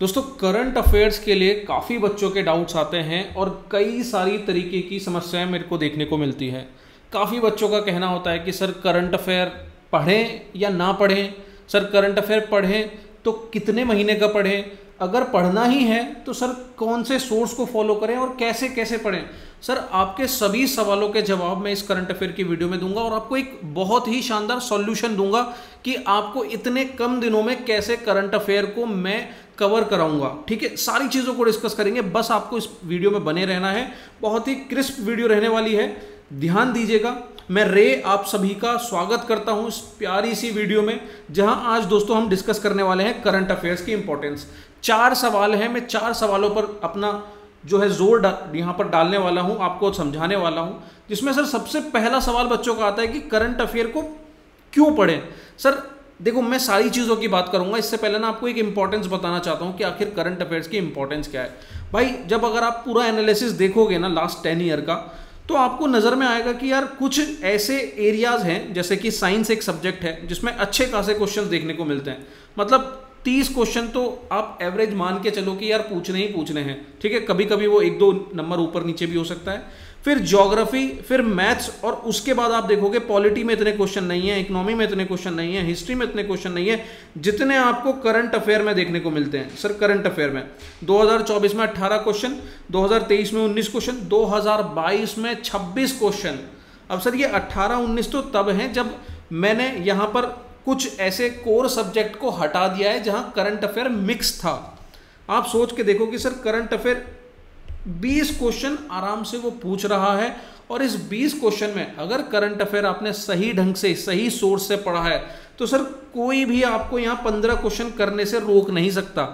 दोस्तों current affairs के लिए काफ़ी बच्चों के डाउट्स आते हैं और कई सारी तरीके की समस्याएं मेरे को देखने को मिलती है। काफ़ी बच्चों का कहना होता है कि सर करंट अफेयर पढ़ें या ना पढ़ें, सर करंट अफेयर पढ़ें तो कितने महीने का पढ़ें, अगर पढ़ना ही है तो सर कौन से सोर्स को फॉलो करें और कैसे कैसे पढ़ें। सर आपके सभी सवालों के जवाब मैं इस करंट अफेयर की वीडियो में दूंगा और आपको एक बहुत ही शानदार सॉल्यूशन दूंगा कि आपको इतने कम दिनों में कैसे करंट अफेयर को मैं कवर कराऊंगा। ठीक है, सारी चीज़ों को डिस्कस करेंगे, बस आपको इस वीडियो में बने रहना है। बहुत ही क्रिस्प वीडियो रहने वाली है, ध्यान दीजिएगा। मैं रे आप सभी का स्वागत करता हूं इस प्यारी सी वीडियो में, जहां आज दोस्तों हम डिस्कस करने वाले हैं करंट अफेयर्स की इंपॉर्टेंस। 4 सवाल हैं, मैं 4 सवालों पर अपना जो है जोर यहां पर डालने वाला हूं, आपको समझाने वाला हूं। जिसमें सर सबसे पहला सवाल बच्चों का आता है कि करंट अफेयर को क्यों पढ़ें। सर देखो, मैं सारी चीज़ों की बात करूंगा, इससे पहले ना आपको एक इंपॉर्टेंस बताना चाहता हूं कि आखिर करंट अफेयर्स की इंपॉर्टेंस क्या है। भाई जब अगर आप पूरा एनालिसिस देखोगे ना लास्ट 10 ईयर का, तो आपको नज़र में आएगा कि यार कुछ ऐसे एरियाज हैं, जैसे कि साइंस एक सब्जेक्ट है जिसमें अच्छे खासे क्वेश्चन देखने को मिलते हैं। मतलब 30 क्वेश्चन तो आप एवरेज मान के चलो कि यार पूछने ही पूछने हैं। ठीक है, कभी कभी वो 1-2 नंबर ऊपर नीचे भी हो सकता है। फिर ज्योग्राफी, फिर मैथ्स, और उसके बाद आप देखोगे पॉलिटी में इतने क्वेश्चन नहीं है, इकोनॉमी में इतने क्वेश्चन नहीं है, हिस्ट्री में इतने क्वेश्चन नहीं है जितने आपको करंट अफेयर में देखने को मिलते हैं। सर करंट अफेयर में 2024 में 18 क्वेश्चन, 2023 में 19 क्वेश्चन, 2022 में 26 क्वेश्चन। अब सर ये 18-19 तो तब हैं जब मैंने यहाँ पर कुछ ऐसे कोर सब्जेक्ट को हटा दिया है जहाँ करंट अफेयर मिक्स था। आप सोच के देखो कि सर करंट अफेयर 20 क्वेश्चन आराम से वो पूछ रहा है, और इस 20 क्वेश्चन में अगर करंट अफेयर आपने सही ढंग से सही सोर्स से पढ़ा है तो सर कोई भी आपको यहाँ 15 क्वेश्चन करने से रोक नहीं सकता।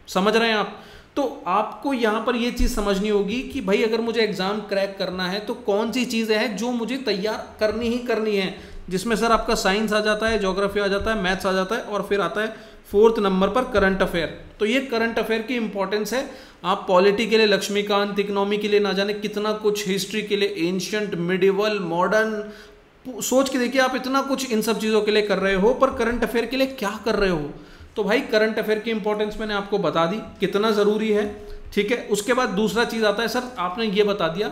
समझ रहे हैं आप? तो आपको यहाँ पर ये चीज़ समझनी होगी कि भाई अगर मुझे एग्जाम क्रैक करना है तो कौन सी चीज़ें हैं जो मुझे तैयार करनी ही करनी है, जिसमें सर आपका साइंस आ जाता है, ज्योग्राफी आ जाता है, मैथ्स आ जाता है, और फिर आता है 4th नंबर पर करंट अफेयर। तो ये करंट अफेयर की इंपॉर्टेंस है। आप पॉलिटी के लिए लक्ष्मीकांत, इकोनॉमी के लिए ना जाने कितना कुछ, हिस्ट्री के लिए एंशियंट, मिडिवल, मॉडर्न, सोच के देखिए आप इतना कुछ इन सब चीज़ों के लिए कर रहे हो, पर करंट अफेयर के लिए क्या कर रहे हो। तो भाई करंट अफेयर की इंपॉर्टेंस मैंने आपको बता दी कितना ज़रूरी है। ठीक है, उसके बाद दूसरा चीज़ आता है, सर आपने ये बता दिया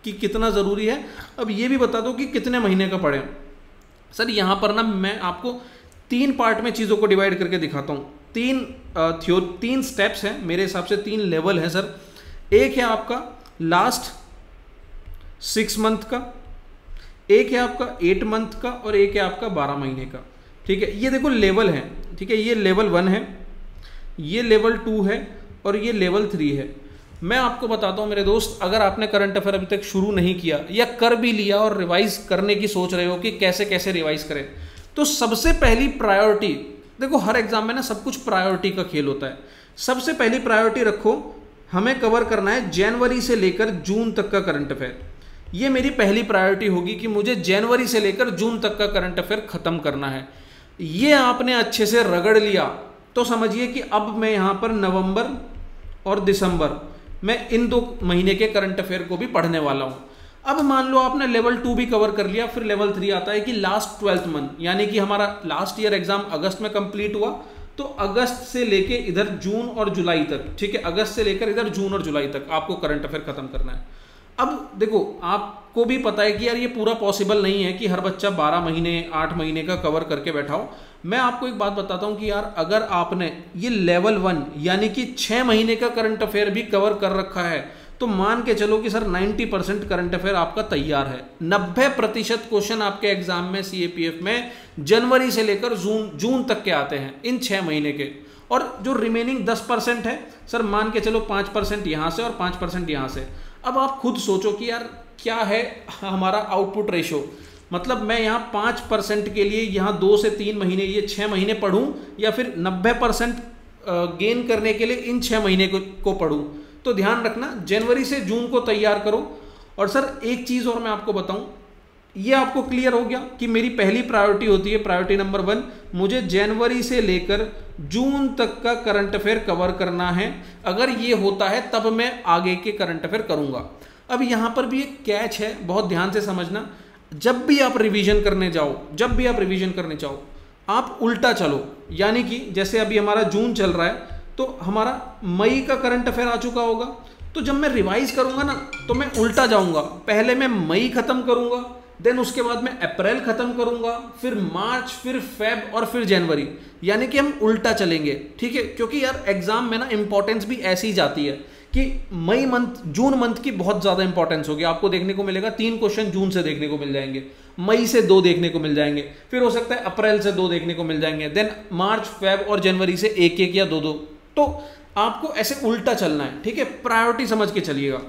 कि कितना ज़रूरी है, अब ये भी बता दो कि कितने महीने का पढ़ें। सर यहाँ पर ना मैं आपको 3 पार्ट में चीज़ों को डिवाइड करके दिखाता हूँ। 3 स्टेप्स हैं मेरे हिसाब से, 3 लेवल है सर। एक है आपका लास्ट 6 मंथ का, एक है आपका 8 मंथ का, और एक है आपका 12 महीने का। ठीक है, ये देखो लेवल है। ठीक है, ये लेवल 1 है, ये लेवल 2 है, और ये लेवल 3 है। मैं आपको बताता हूँ मेरे दोस्त, अगर आपने करंट अफेयर अभी तक शुरू नहीं किया या कर भी लिया और रिवाइज करने की सोच रहे हो कि कैसे कैसे रिवाइज करें, तो सबसे पहली प्रायोरिटी, देखो हर एग्जाम में ना सब कुछ प्रायोरिटी का खेल होता है। सबसे पहली प्रायोरिटी रखो, हमें कवर करना है जनवरी से लेकर जून तक का करंट अफेयर। ये मेरी पहली प्रायोरिटी होगी कि मुझे जनवरी से लेकर जून तक का करंट अफेयर खत्म करना है। ये आपने अच्छे से रगड़ लिया तो समझिए कि अब मैं यहाँ पर नवंबर और दिसंबर मैं इन 2 महीने के करंट अफेयर को भी पढ़ने वाला हूँ। अब मान लो आपने लेवल 2 भी कवर कर लिया, फिर लेवल 3 आता है कि लास्ट 12th मंथ, यानी कि हमारा लास्ट ईयर एग्जाम अगस्त में कंप्लीट हुआ, तो अगस्त से लेके इधर जून और जुलाई तक, ठीक है, अगस्त से लेकर इधर जून और जुलाई तक आपको करंट अफेयर खत्म करना है। अब देखो आपको भी पता है कि यार ये पूरा पॉसिबल नहीं है कि हर बच्चा 12 महीने 8 महीने का कवर करके बैठा हो। मैं आपको एक बात बताता हूं कि यार अगर आपने ये लेवल 1 यानी कि 6 महीने का करंट अफेयर भी कवर कर रखा है, तो मान के चलो कि सर 90% करंट अफेयर आपका तैयार है। 90% क्वेश्चन आपके एग्जाम में सीएपीएफ में जनवरी से लेकर जून तक के आते हैं इन 6 महीने के। और जो रिमेनिंग 10% है सर, मान के चलो 5% यहाँ से और 5% यहाँ से। अब आप खुद सोचो कि यार क्या है हमारा आउटपुट रेशो, मतलब मैं यहाँ 5% के लिए यहाँ 2 से 3 महीने, ये 6 महीने पढ़ूँ, या फिर 90% गेन करने के लिए इन 6 महीने को पढ़ूँ। तो ध्यान रखना, जनवरी से जून को तैयार करो। और सर एक चीज़ और मैं आपको बताऊँ, ये आपको क्लियर हो गया कि मेरी पहली प्रायोरिटी होती है, प्रायोरिटी नंबर 1, मुझे जनवरी से लेकर जून तक का करंट अफेयर कवर करना है। अगर ये होता है तब मैं आगे के करंट अफेयर करूंगा। अब यहाँ पर भी एक कैच है, बहुत ध्यान से समझना। जब भी आप रिवीजन करने जाओ, आप उल्टा चलो, यानी कि जैसे अभी हमारा जून चल रहा है, तो तो हमारा मई का करंट अफेयर आ चुका होगा। तो जब मैं रिवाइज करूंगा ना तो मैं उल्टा जाऊंगा, पहले मैं मई खत्म करूंगा, देन उसके बाद मैं अप्रैल खत्म करूंगा, फिर मार्च, फिर फेब और फिर जनवरी, यानी कि हम उल्टा चलेंगे, ठीक है। क्योंकि यार एग्जाम में ना इंपॉर्टेंस भी ऐसी ही जाती है कि मई मंथ, जून मंथ की बहुत ज्यादा इंपॉर्टेंस होगी, आपको देखने को मिलेगा 3 क्वेश्चन जून से देखने को मिल जाएंगे, मई से 2 देखने को मिल जाएंगे, फिर हो सकता है अप्रैल से 2 देखने को मिल जाएंगे, देन मार्च, फेब और जनवरी से 1-1 या 2-2। तो आपको ऐसे उल्टा चलना है, ठीक है, प्रायोरिटी समझ के चलिएगा।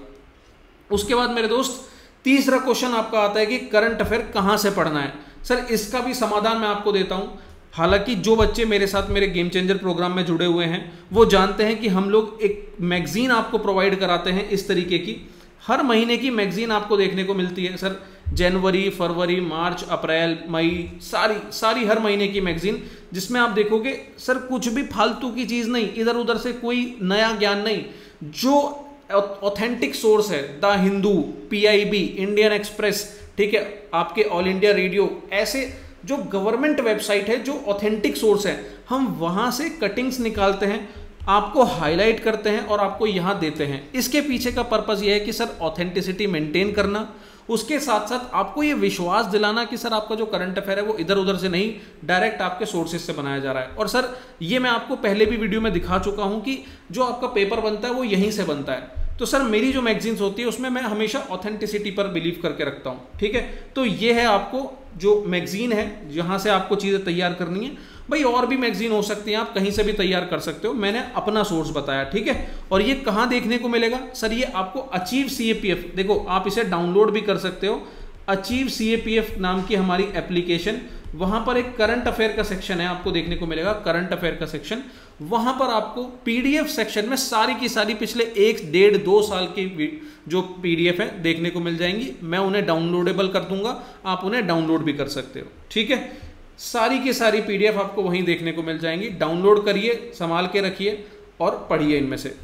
उसके बाद मेरे दोस्त तीसरा क्वेश्चन आपका आता है कि करंट अफेयर कहां से पढ़ना है। सर इसका भी समाधान मैं आपको देता हूं। हालांकि जो बच्चे मेरे साथ मेरे गेम चेंजर प्रोग्राम में जुड़े हुए हैं वो जानते हैं कि हम लोग एक मैगजीन आपको प्रोवाइड कराते हैं इस तरीके की, हर महीने की मैगजीन आपको देखने को मिलती है सर, जनवरी, फरवरी, मार्च, अप्रैल, मई, सारी हर महीने की मैगजीन, जिसमें आप देखोगे सर कुछ भी फालतू की चीज नहीं, इधर उधर से कोई नया ज्ञान नहीं, जो ऑथेंटिक सोर्स है, the Hindu, PIB, Indian express, ठीक है, आपके ऑल इंडिया रेडियो, ऐसे जो गवर्नमेंट वेबसाइट है, जो ऑथेंटिक सोर्स है, हम वहां से कटिंग्स निकालते हैं, आपको हाईलाइट करते हैं और आपको यहां देते हैं। इसके पीछे का पर्पस यह है कि सर ऑथेंटिसिटी मेंटेन करना, उसके साथ साथ आपको ये विश्वास दिलाना कि सर आपका जो करंट अफेयर है वो इधर उधर से नहीं, डायरेक्ट आपके सोर्सेज से बनाया जा रहा है। और सर ये मैं आपको पहले भी वीडियो में दिखा चुका हूं कि जो आपका पेपर बनता है वो यहीं से बनता है। तो सर मेरी जो मैगजीन्स होती है उसमें मैं हमेशा ऑथेंटिसिटी पर बिलीव करके रखता हूं, ठीक है। तो ये है आपको जो मैगजीन है जहां से आपको चीजें तैयार करनी है। भाई और भी मैगजीन हो सकती है, आप कहीं से भी तैयार कर सकते हो, मैंने अपना सोर्स बताया, ठीक है। और ये कहां देखने को मिलेगा सर, ये आपको अचीव CAPF, देखो आप इसे डाउनलोड भी कर सकते हो, अचीव CAPF नाम की हमारी एप्लीकेशन, वहां पर एक करंट अफेयर का सेक्शन है, आपको देखने को मिलेगा करंट अफेयर का सेक्शन, वहां पर आपको PDF सेक्शन में सारी की सारी पिछले 1, 1.5, 2 साल की जो PDF है देखने को मिल जाएंगी। मैं उन्हें डाउनलोडेबल कर दूंगा, आप उन्हें डाउनलोड भी कर सकते हो, ठीक है। सारी की सारी PDF आपको वहीं देखने को मिल जाएंगी, डाउनलोड करिए, संभाल के रखिए और पढ़िए इनमें से।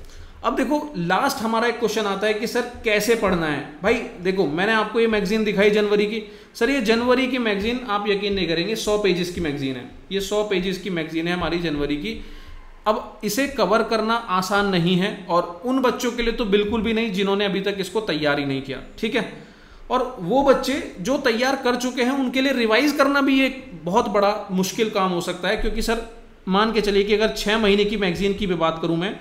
अब देखो लास्ट हमारा एक क्वेश्चन आता है कि सर कैसे पढ़ना है। भाई देखो मैंने आपको ये मैगजीन दिखाई जनवरी की, सर ये जनवरी की मैगजीन आप यकीन नहीं करेंगे 100 पेजेस की मैगजीन है, ये 100 पेजेस की मैगजीन है हमारी जनवरी की। अब इसे कवर करना आसान नहीं है और उन बच्चों के लिए तो बिल्कुल भी नहीं जिन्होंने अभी तक इसको तैयार ही नहीं किया, ठीक है। और वो बच्चे जो तैयार कर चुके हैं उनके लिए रिवाइज करना भी एक बहुत बड़ा मुश्किल काम हो सकता है, क्योंकि सर मान के चलिए कि अगर 6 महीने की मैगजीन की भी बात करूं मैं,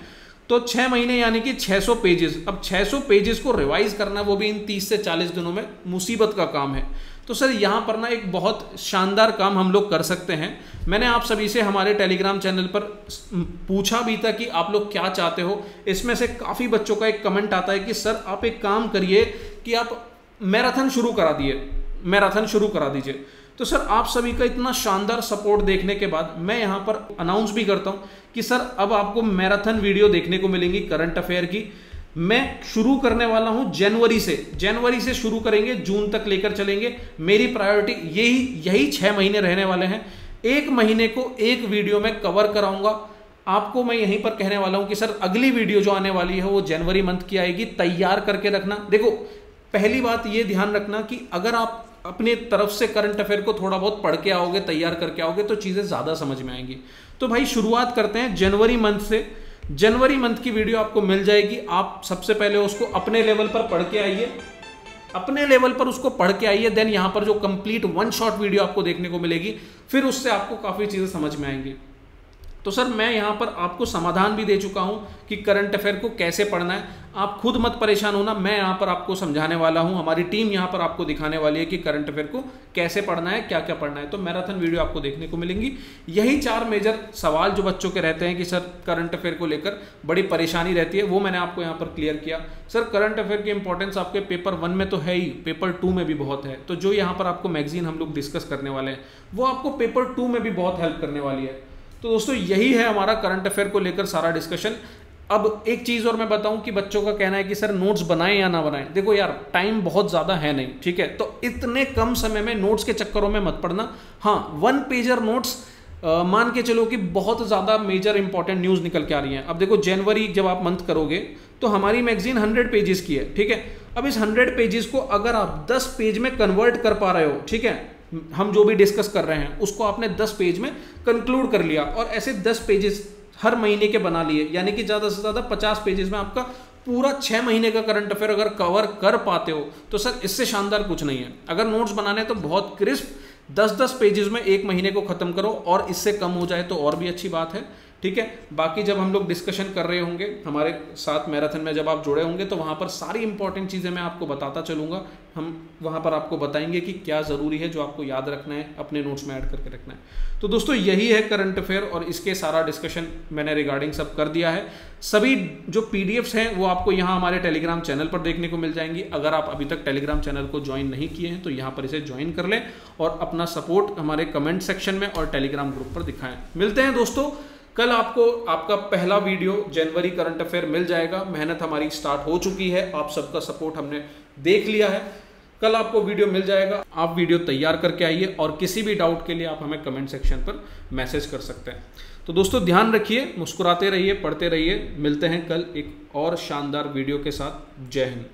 तो 6 महीने यानी कि 600 पेजेस। अब 600 पेजेस को रिवाइज करना वो भी इन 30 से 40 दिनों में मुसीबत का काम है। तो सर यहाँ पर ना एक बहुत शानदार काम हम लोग कर सकते हैं। मैंने आप सभी से हमारे टेलीग्राम चैनल पर पूछा भी था कि आप लोग क्या चाहते हो। इसमें से काफ़ी बच्चों का एक कमेंट आता है कि सर आप एक काम करिए कि आप मैराथन शुरू करा दीजिए। तो सर आप सभी का इतना शानदार सपोर्ट देखने के बाद मैं यहाँ पर अनाउंस भी करता हूँ कि सर अब आपको मैराथन वीडियो देखने को मिलेंगी करंट अफेयर की। मैं शुरू करने वाला हूँ जनवरी से शुरू करेंगे, जून तक लेकर चलेंगे। मेरी प्रायोरिटी यही 6 महीने रहने वाले हैं। 1 महीने को एक वीडियो में कवर कराऊंगा। आपको मैं यहीं पर कहने वाला हूँ कि सर अगली वीडियो जो आने वाली है वो जनवरी मंथ की आएगी, तैयार करके रखना। देखो पहली बात ये ध्यान रखना कि अगर आप अपने तरफ से करंट अफेयर को थोड़ा बहुत पढ़ के आओगे, तैयार करके आओगे, तो चीजें ज्यादा समझ में आएंगी। तो भाई शुरुआत करते हैं जनवरी मंथ से। जनवरी मंथ की वीडियो आपको मिल जाएगी। आप सबसे पहले उसको अपने लेवल पर पढ़ के आइए, देन यहां पर जो कंप्लीट 1 शॉट वीडियो आपको देखने को मिलेगी, फिर उससे आपको काफी चीजें समझ में आएंगी। तो सर मैं यहां पर आपको समाधान भी दे चुका हूं कि करंट अफेयर को कैसे पढ़ना है। आप खुद मत परेशान होना, मैं यहां पर आपको समझाने वाला हूं, हमारी टीम यहां पर आपको दिखाने वाली है कि करंट अफेयर को कैसे पढ़ना है, क्या क्या पढ़ना है। तो मैराथन वीडियो आपको देखने को मिलेंगी। यही 4 मेजर सवाल जो बच्चों के रहते हैं कि सर करंट अफेयर को लेकर बड़ी परेशानी रहती है, वो मैंने आपको यहाँ पर क्लियर किया। सर करंट अफेयर की इंपॉर्टेंस आपके पेपर 1 में तो है ही, पेपर 2 में भी बहुत है। तो जो यहाँ पर आपको मैगजीन हम लोग डिस्कस करने वाले हैं वो आपको पेपर 2 में भी बहुत हेल्प करने वाली है। तो दोस्तों यही है हमारा करंट अफेयर को लेकर सारा डिस्कशन। अब एक चीज और मैं बताऊं कि बच्चों का कहना है कि सर नोट्स बनाएं या ना बनाएं। देखो यार टाइम बहुत ज्यादा है नहीं, ठीक है, तो इतने कम समय में नोट्स के चक्करों में मत पड़ना। हाँ 1 पेजर नोट्स मान के चलो कि बहुत ज्यादा मेजर इंपॉर्टेंट न्यूज निकल के आ रही हैं। अब देखो जनवरी जब आप मंथ करोगे तो हमारी मैगजीन 100 पेजेस की है, ठीक है। अब इस 100 पेजेस को अगर आप 10 पेज में कन्वर्ट कर पा रहे हो, ठीक है, हम जो भी डिस्कस कर रहे हैं उसको आपने 10 पेज में कंक्लूड कर लिया और ऐसे 10 पेजेस हर महीने के बना लिए, यानी कि ज़्यादा से ज़्यादा 50 पेजेस में आपका पूरा 6 महीने का करंट अफेयर अगर कवर कर पाते हो तो सर इससे शानदार कुछ नहीं है। अगर नोट्स बनाने तो बहुत क्रिस्प 10-10 पेजेस में 1 महीने को खत्म करो, और इससे कम हो जाए तो और भी अच्छी बात है, ठीक है। बाकी जब हम लोग डिस्कशन कर रहे होंगे हमारे साथ मैराथन में, जब आप जुड़े होंगे तो वहाँ पर सारी इंपॉर्टेंट चीज़ें मैं आपको बताता चलूँगा। हम वहाँ पर आपको बताएंगे कि क्या ज़रूरी है जो आपको याद रखना है, अपने नोट्स में ऐड करके रखना है। तो दोस्तों यही है करंट अफेयर, और इसके सारा डिस्कशन मैंने रिगार्डिंग सब कर दिया है। सभी जो पीडीएफ्स हैं वो आपको यहाँ हमारे टेलीग्राम चैनल पर देखने को मिल जाएंगी। अगर आप अभी तक टेलीग्राम चैनल को ज्वाइन नहीं किए हैं तो यहाँ पर इसे ज्वाइन कर लें और अपना सपोर्ट हमारे कमेंट सेक्शन में और टेलीग्राम ग्रुप पर दिखाएं। मिलते हैं दोस्तों, कल आपको आपका पहला वीडियो जनवरी करंट अफेयर मिल जाएगा। मेहनत हमारी स्टार्ट हो चुकी है, आप सबका सपोर्ट हमने देख लिया है। कल आपको वीडियो मिल जाएगा, आप वीडियो तैयार करके आइए, और किसी भी डाउट के लिए आप हमें कमेंट सेक्शन पर मैसेज कर सकते हैं। तो दोस्तों ध्यान रखिए, मुस्कुराते रहिए, पढ़ते रहिए। मिलते हैं कल एक और शानदार वीडियो के साथ। जय हिंद।